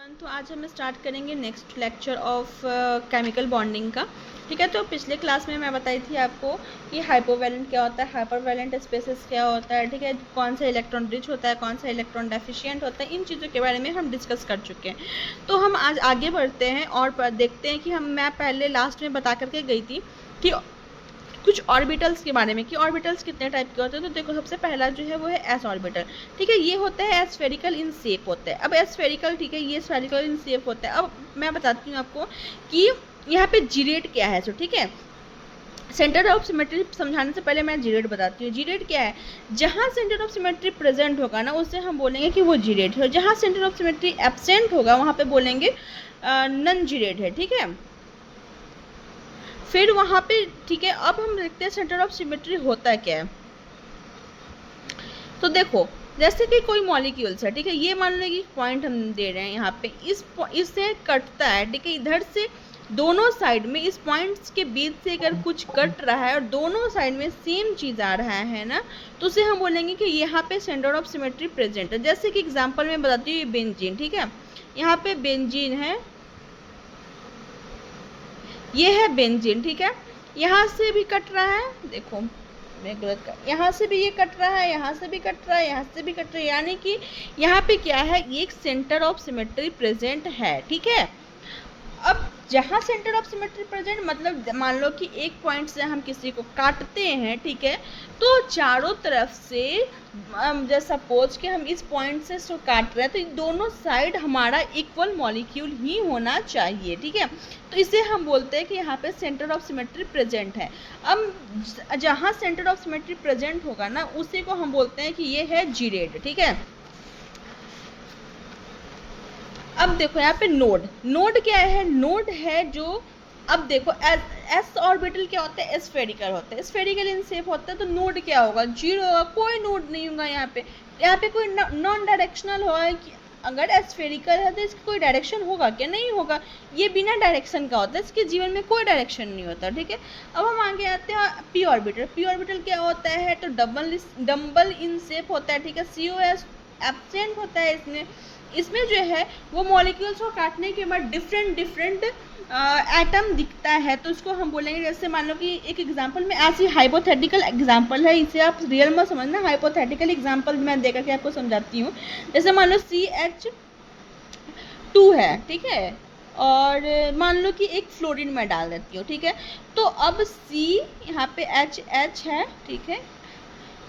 Everyone, तो आज हम स्टार्ट करेंगे next lecture of chemical bonding का। ठीक है, तो पिछले क्लास में मैं बताई थी आपको कि हाइपोवैलेंट क्या होता है, हाइपरवैलेंट स्पेसिस क्या होता है, ठीक है, कौन सा इलेक्ट्रॉन रिच होता है, कौन सा इलेक्ट्रॉन डेफिशिएंट होता है, इन चीज़ों के बारे में हम डिस्कस कर चुके हैं। तो हम आज आगे बढ़ते हैं और देखते हैं कि मैं पहले लास्ट में बता करके गई थी कि कुछ ऑर्बिटल्स के बारे में कि ऑर्बिटल्स कितने टाइप के होते हैं। तो देखो, सबसे पहला जो है वो है एस ऑर्बिटल। ठीक है, ये होता है स्फेरिकल इन शेप होता है। अब स्फेरिकल, ठीक है, ये स्फेरिकल इन शेप होता है। अब मैं बताती हूँ आपको कि यहाँ पे जीरेट क्या है। ठीक है, सेंटर ऑफ सिमेट्री समझाने से पहले मैं जीरेट बताती हूँ। जीरेट क्या है? जहाँ सेंटर ऑफ सिमेट्री प्रेजेंट होगा ना, उससे हम बोलेंगे कि वो जीरेट है। जहाँ सेंटर ऑफ सिमेट्री एब्सेंट होगा वहाँ पे बोलेंगे नन जीरेट है। ठीक है, फिर वहाँ पे, ठीक है, अब हम देखते हैं सेंटर ऑफ सिमेट्री होता क्या है। तो देखो, जैसे कि कोई मॉलिक्यूल्स है, ठीक है, ये मान लो कि पॉइंट हम दे रहे हैं यहाँ पे, इससे कटता है, ठीक है, इधर से दोनों साइड में, इस पॉइंट्स के बीच से अगर कुछ कट रहा है और दोनों साइड में सेम चीज़ आ रहा है ना, तो उसे हम बोलेंगे कि यहाँ पे सेंटर ऑफ सिमेट्री प्रेजेंट है। जैसे कि एग्जाम्पल में बताती हूँ, बेंजीन, ठीक है, यहाँ पे बेंजीन है, ये है बेंजीन, ठीक है, यहाँ से भी कट रहा है, देखो मैं गलत कर, यहाँ से भी ये कट रहा है, यहाँ से भी कट रहा है, यहाँ से भी कट रहा है, यानी कि यहाँ पे क्या है, एक सेंटर ऑफ सिमेट्री प्रेजेंट है। ठीक है, अब जहाँ सेंटर ऑफ सिमेट्री प्रेजेंट, मतलब मान लो कि एक पॉइंट से हम किसी को काटते हैं, ठीक है, तो चारों तरफ से, जैसे सपोज कि हम इस पॉइंट से इसको काट रहे हैं, तो दोनों साइड हमारा इक्वल मॉलिक्यूल ही होना चाहिए। ठीक है, तो इसे हम बोलते हैं कि यहाँ पे सेंटर ऑफ सिमेट्री प्रेजेंट है। अब जहाँ सेंटर ऑफ सिमेट्री प्रेजेंट होगा ना, उसी को हम बोलते हैं कि ये है जीरेट। ठीक है, अब देखो यहाँ पे नोड क्या है? नोड है जो, अब देखो एस ऑर्बिटल क्या होता है? स्फेरिकल होता है, स्फेरिकल इन शेप होता है। तो नोड क्या होगा? जीरो होगा, कोई नोड नहीं होगा यहाँ पे कोई नॉन डायरेक्शनल होगा कि अगर स्फेरिकल है तो इसका कोई डायरेक्शन होगा क्या? नहीं होगा, ये बिना डायरेक्शन का होता है, इसके जीवन में कोई डायरेक्शन नहीं होता। ठीक है, अब हम आगे आते हैं पी ऑर्बिटल। पी ऑर्बिटल क्या होता है? तो डबल इन शेप होता है। ठीक है, COS एब्सेंट होता है इसमें जो है वो मॉलिक्यूल्स को काटने के बाद डिफरेंट एटम दिखता है, तो इसको हम बोलेंगे, जैसे मान लो कि एक एग्जांपल में, ऐसी हाइपोथेटिकल एग्जांपल है, इसे आप रियल में समझना, हाइपोथेटिकल एग्जांपल मैं देकर के आपको समझाती हूँ। जैसे मान लो CH2 है, ठीक है, और मान लो कि एक फ्लोरीन मैं डाल देती हूँ। ठीक है, तो अब C यहाँ पे HH है, ठीक है,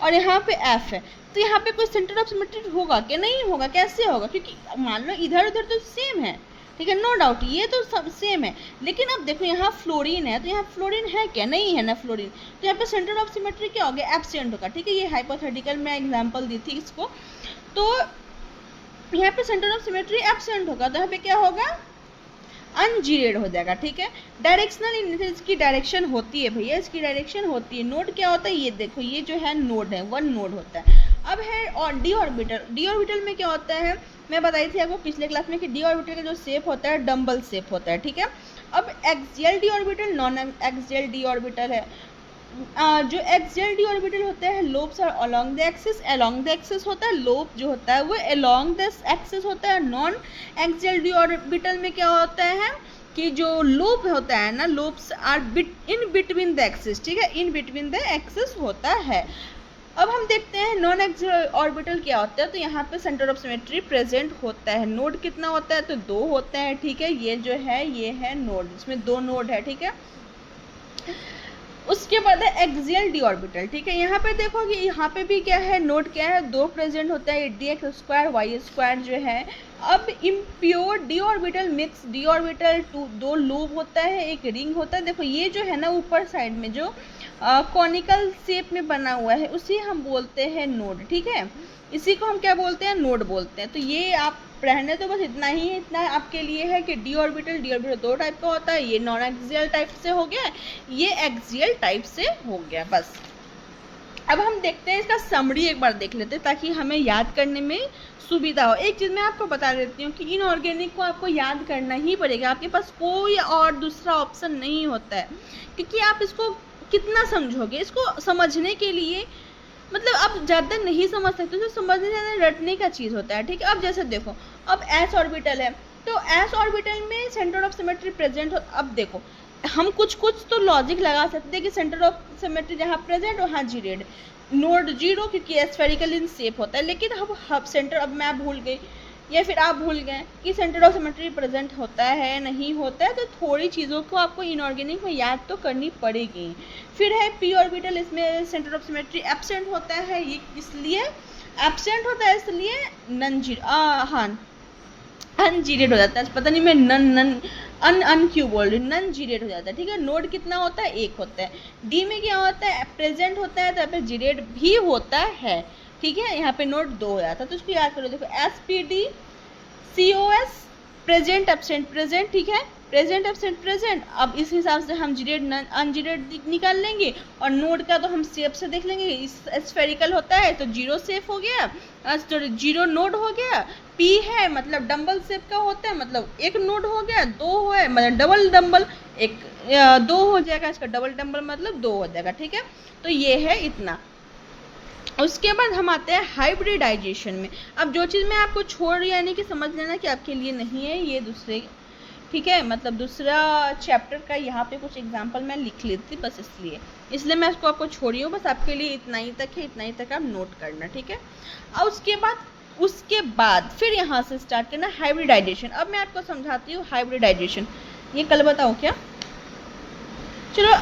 और यहाँ पे F है, तो यहाँ पे कोई सेंटर ऑफ सिमेट्री होगा क्या? नहीं होगा। कैसे होगा? क्योंकि मान लो इधर उधर तो सेम है, ठीक है, नो डाउट, ये तो सब सेम है, लेकिन अब देखो यहाँ फ्लोरीन है, तो यहाँ फ्लोरीन है क्या? नहीं है ना फ्लोरीन, तो यहाँ पे सेंटर ऑफ सिमेट्री क्या हो गया? एब्सेंट होगा। ठीक है, ये हाइपोथेटिकल में एग्जाम्पल दी थी इसको, तो यहाँ पे सेंटर ऑफ सिमेट्री एब्सेंट होगा, तो यहाँ पे क्या होगा? अनजीरेड हो जाएगा। ठीक है, डायरेक्शनल इन, इसकी डायरेक्शन होती है भैया, इसकी डायरेक्शन होती है। नोड क्या होता है? ये देखो, ये जो है नोड है, वन नोड होता है। अब है और डी ऑर्बिटल। डी ऑर्बिटल में क्या होता है? मैं बताई थी आपको पिछले क्लास में कि डी ऑर्बिटल का जो शेप होता है डम्बल शेप होता है। ठीक है, अब axial d orbital, non axial d orbital है। जो एक्सियल डी ऑर्बिटल होता है, lobes are along the axis, along the axis होता है, लोब जो होता है वो अलोंग द एक्सिस होता है। नॉन एक्सियल डी ऑर्बिटल में क्या होता है कि जो लोब होता है ना, lobes are in between the axis, ठीक है, इन बिटवीन द एक्सिस होता है। अब हम देखते हैं नॉन एक्सियल ऑर्बिटल क्या होता है। तो यहाँ पे सेंटर ऑफ सिमेट्री प्रेजेंट होता है। नोड कितना होता है? तो 2 होता है। ठीक है, ये जो है ये है नोड, इसमें 2 नोड है। ठीक है, उसके बाद है एक्सियल डी ऑर्बिटल। ठीक है, यहाँ पे देखो कि यहाँ पे भी क्या है, नोड क्या है? 2 प्रेजेंट होता है, dx² y² जो है। अब impure D orbital mix D orbital, 2 loop होता है, एक रिंग होता है। देखो ये जो है ना ऊपर साइड में जो कॉनिकल शेप में बना हुआ है, उसी हम बोलते हैं नोड। ठीक है, इसी को हम क्या बोलते हैं? नोड बोलते हैं। तो ये आप रहने तो बस इतना ही है, इतना आपके लिए है कि डी ऑर्बिटल 2 टाइप का होता है। ये नॉन एक्सियल टाइप से हो गया, ये एक्सियल टाइप से हो गया। बस अब हम देखते हैं इसका समरी एक बार देख लेते हैं, ताकि हमें याद करने में सुविधा हो। एक चीज़ मैं आपको बता देती हूँ कि इनऑर्गेनिक को आपको याद करना ही पड़ेगा, आपके पास कोई और दूसरा ऑप्शन नहीं होता है, क्योंकि आप इसको कितना समझोगे, इसको समझने के लिए मतलब आप ज़्यादा नहीं समझ सकते, तो समझने ज़्यादा रटने का चीज़ होता है। ठीक है, अब जैसे देखो, अब एस ऑर्बिटल है, तो एस ऑर्बिटल में सेंटर ऑफ सिमेट्री प्रेजेंट हो। अब देखो हम कुछ तो लॉजिक लगा सकते हैं कि सेंटर ऑफ सिमेट्री जहाँ प्रेजेंट हो, हाँ जीरेड नोड जीरो, क्योंकि स्फेरिकल इन शेप होता है। लेकिन अब सेंटर, अब मैं भूल गई या फिर आप भूल गए कि सेंटर ऑफ सिमेट्री प्रेजेंट होता है नहीं होता है, तो थोड़ी चीज़ों को आपको इनऑर्गेनिक में याद तो करनी पड़ेगी। फिर है पी ऑर्बिटल, इसमें सेंटर ऑफ सिमेट्री एब्सेंट होता है, ये इसलिए एब्सेंट होता है, इसलिए नन जीरो, हाँ अनजीरेड हो जाता है। पता नहीं मैं अन क्यों बोल रही हूँ, नन जीरेड हो जाता है, ठीक है। नोड कितना होता है, एक होता है। डी में क्या होता है, प्रेजेंट होता है, तो यहाँ पे जीरेड भी होता है, ठीक है। यहाँ पे नोड 2 हो जाता है, तो इसको याद करो। देखो S P D C O S present absent present, ठीक है, प्रेजेंट एब्सेंट प्रेजेंट। अब इस हिसाब से हम जीरेड अनजीरेड निकाल लेंगे, और नोड का तो हम शेप से देख लेंगे, स्फेरिकल होता है तो जीरो शेप हो गया, तो जीरो नोड हो गया। पी है मतलब डम्बल शेप का होता है, मतलब एक नोड हो गया। दो है मतलब डबल डम्बल, एक 2 हो जाएगा, इसका डबल डम्बल मतलब 2 हो जाएगा, ठीक है। तो ये है इतना। उसके बाद हम आते हैं हाइब्रिडाइजेशन में। अब जो चीज़ मैं आपको छोड़ रही यानी कि समझ लेना कि आपके लिए नहीं है, ये दूसरे, ठीक है, मतलब दूसरा चैप्टर का यहाँ पे कुछ एग्जांपल मैं लिख लेती बस, इसलिए मैं इसको आपको छोड़ी हूँ। बस आपके लिए इतना ही तक है, इतना ही तक आप नोट करना, ठीक है। और उसके बाद फिर यहाँ से स्टार्ट करना हाइब्रिडाइजेशन। अब मैं आपको समझाती हूँ हाइब्रिडाइजेशन। ये कल बताऊँ क्या? चलो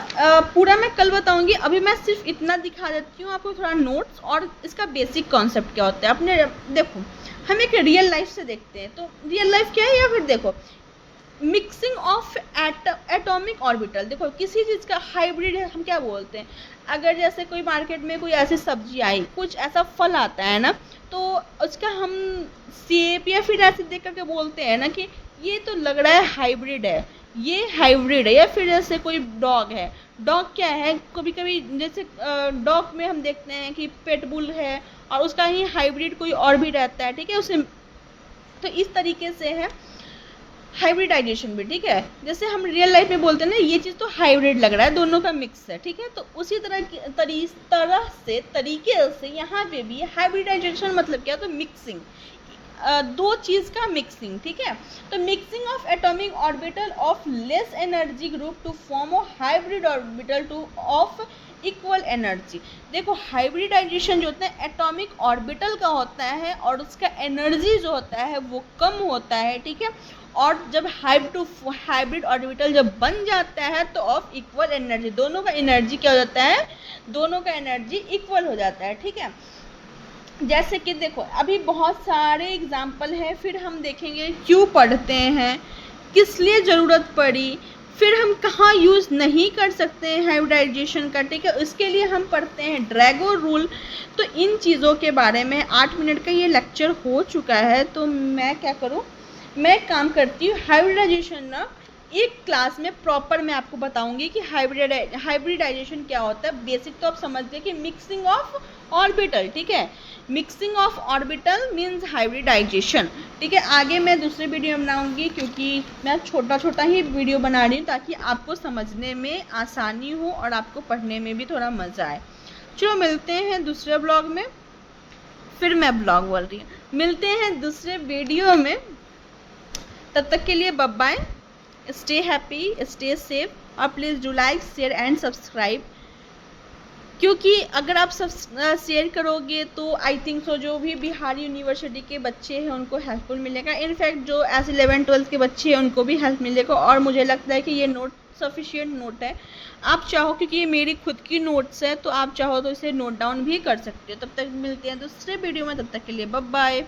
पूरा मैं कल बताऊंगी, अभी मैं सिर्फ इतना दिखा देती हूँ आपको, थोड़ा नोट्स और इसका बेसिक कॉन्सेप्ट क्या होता है। अपने देखो हम एक रियल लाइफ से देखते हैं, तो रियल लाइफ क्या है, या फिर देखो मिक्सिंग ऑफ एटॉमिक ऑर्बिटल। देखो किसी चीज़ का हाइब्रिड है, हम क्या बोलते हैं, अगर जैसे कोई मार्केट में कोई ऐसी सब्जी आई, कुछ ऐसा फल आता है ना, तो उसका हम शेप या फिर ऐसे देख करके बोलते हैं ना कि ये तो लग रहा है हाइब्रिड है, ये हाइब्रिड है। या फिर जैसे कोई डॉग है, डॉग क्या है, कभी कभी जैसे डॉग में हम देखते हैं कि पेटबुल है और उसका ही हाइब्रिड कोई और भी रहता है, ठीक है, उसे। तो इस तरीके से है हाइब्रिडाइजेशन भी, ठीक है। जैसे हम रियल लाइफ में बोलते हैं ना, ये चीज़ तो हाइब्रिड लग रहा है, दोनों का मिक्स है, ठीक है। तो उसी तरीके से यहाँ पे भी हाइब्रिडाइजेशन मतलब क्या, तो मिक्सिंग, दो चीज़ का मिक्सिंग, ठीक है। तो mixing of atomic orbital of less energy group to form a hybrid orbital to of equal energy. देखो हाइब्रिडाइजेशन जो होता है एटॉमिक ऑर्बिटल का होता है, और उसका एनर्जी जो होता है वो कम होता है, ठीक है। और जब हाइब्रिड ऑर्बिटल जब बन जाता है तो ऑफ इक्वल एनर्जी, दोनों का एनर्जी क्या हो जाता है, दोनों का एनर्जी इक्वल हो जाता है, ठीक है। जैसे कि देखो अभी बहुत सारे एग्जाम्पल हैं, फिर हम देखेंगे क्यों पढ़ते हैं, किस लिए ज़रूरत पड़ी, फिर हम कहाँ यूज़ नहीं कर सकते हैं हाइब्रिडाइजेशन का, ठीक है। उसके लिए हम पढ़ते हैं ड्रैगो रूल। तो इन चीज़ों के बारे में 8 मिनट का ये लेक्चर हो चुका है, तो मैं क्या करूँ, मैं काम करती हूँ हाइब्रिडाइजेशन ना एक क्लास में प्रॉपर मैं आपको बताऊंगी कि हाइब्रिडाइजेशन क्या होता है। बेसिक तो आप समझ गए कि मिक्सिंग ऑफ ऑर्बिटल, ठीक है, mixing of orbital means hybridization, ठीक है। आगे मैं दूसरे वीडियो में बनाऊंगी, क्योंकि मैं छोटा ही वीडियो बना रही हूँ ताकि आपको समझने में आसानी हो और आपको पढ़ने में भी थोड़ा मज़ा आए। चलो मिलते हैं दूसरे ब्लॉग में, फिर मैं ब्लॉग बोल रही हूँ, मिलते हैं दूसरे वीडियो में। तब तक के लिए bye bye, stay happy, stay safe, और please do like, share and subscribe, क्योंकि अगर आप सब शेयर करोगे तो आई थिंक सो जो भी बिहार यूनिवर्सिटी के बच्चे हैं उनको हेल्पफुल मिलेगा। इनफैक्ट जो ऐसे 11-12 के बच्चे हैं उनको भी हेल्प मिलेगा, और मुझे लगता है कि ये नोट सफिशिएंट नोट है। आप चाहो, क्योंकि ये मेरी खुद की नोट्स है, तो आप चाहो तो इसे नोट डाउन भी कर सकते हो। तब तक मिलते हैं दूसरे वीडियो में, तब तक के लिए बाय बाय।